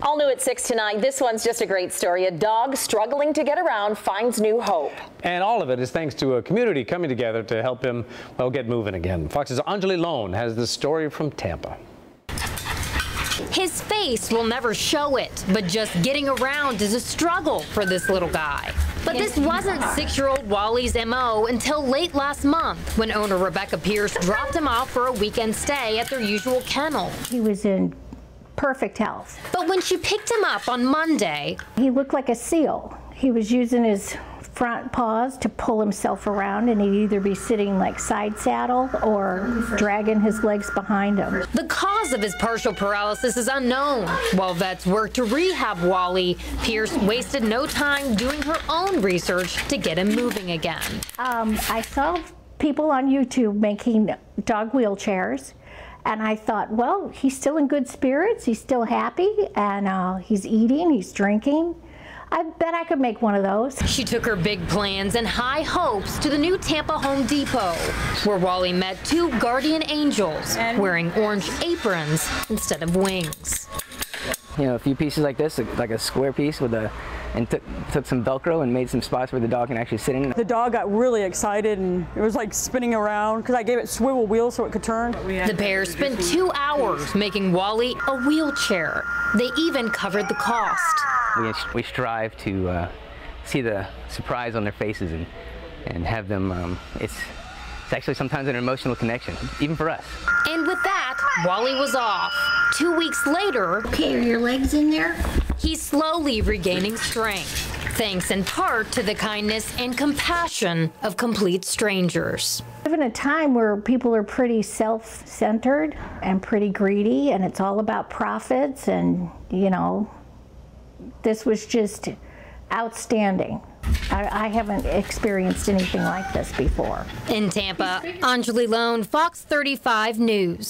All new at 6 tonight. This one's just a great story. A dog struggling to get around finds new hope. And all of it is thanks to a community coming together to help him, well, get moving again. Fox's Anjali Lone has the story from Tampa. His face will never show it, but just getting around is a struggle for this little guy. But this wasn't 6-year-old Wally's MO until late last month when owner Rebecca Pierce dropped him off for a weekend stay at their usual kennel. He was in perfect health. But when she picked him up on Monday, he looked like a seal. He was using his front paws to pull himself around, and he'd either be sitting like side saddle or dragging his legs behind him. The cause of his partial paralysis is unknown. While vets worked to rehab Wally, Pierce wasted no time doing her own research to get him moving again. I saw people on YouTube making dog wheelchairs, and I thought, well, he's still in good spirits, he's still happy, and he's eating, he's drinking. I bet I could make one of those. She took her big plans and high hopes to the new Tampa Home Depot, where Wally met 2 guardian angels wearing orange aprons instead of wings. You know, a few pieces like this, like a square piece with and took some Velcro and made some spots where the dog can actually sit in. The dog got really excited, and it was like spinning around because I gave it swivel wheels so it could turn. The pair spent 2 hours making Wally a wheelchair. They even covered the cost. We strive to see the surprise on their faces and have them, it's actually sometimes an emotional connection, even for us. And with that, Wally was off. 2 weeks later, Okay, are your legs in there? he's slowly regaining strength, thanks in part to the kindness and compassion of complete strangers. We live in a time where people are pretty self-centered and pretty greedy, and it's all about profits, and, you know, this was just outstanding. I haven't experienced anything like this before. In Tampa, Anjali Lone, Fox 35 News.